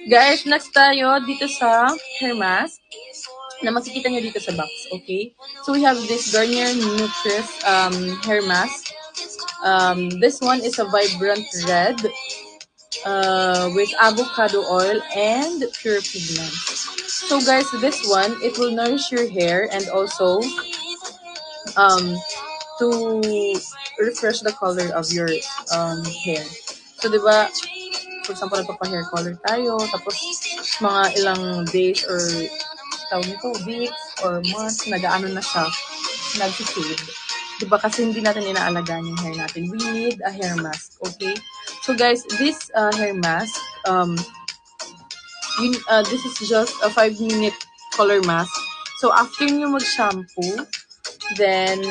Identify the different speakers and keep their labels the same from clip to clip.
Speaker 1: Guys, next tayo dito sa hair mask na makikita nyo dito sa box, okay? So we have this Garnier Nutris hair mask. This one is a vibrant red with avocado oil and pure pigments. So guys, this one, it will nourish your hair and also to refresh the color of your hair. So, di ba, for example, nagpapa-hair color tayo, tapos mga ilang days or tawag nito, weeks or months, nag-ano na siya, nag-fade. Di ba, kasi hindi natin inaalagaan yung hair natin. We need a hair mask, okay? So, guys, this hair mask, this is just a 5-minute color mask. So, after nyo mag-shampoo, then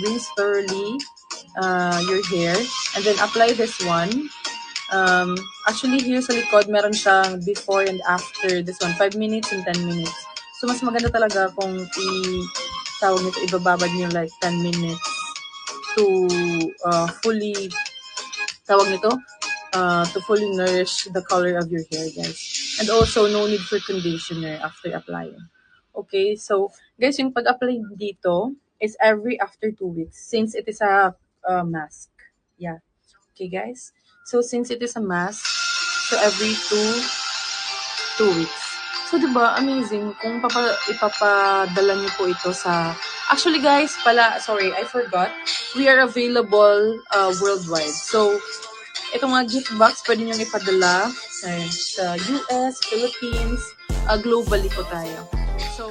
Speaker 1: rinse thoroughly your hair and then apply this one. Actually, here sa likod, meron siyang before and after this one, 5 minutes and 10 minutes. So, mas maganda talaga kung tawag nito, ibababad nyo like 10 minutes to fully, tawag nito, to fully nourish the color of your hair, guys. And also, no need for conditioner after applying. Okay, so, guys, yung pag-apply dito is every after 2 weeks since it is a mask. Yeah. Okay, guys. So, since it is a mask, so every 2 weeks. So, diba, amazing. Kung ipapadala niyo po ito sa... Actually, guys, sorry, I forgot. We are available worldwide. So, itong mga gift box, pwede nyo ipadala sa US, Philippines, globally po tayo. So,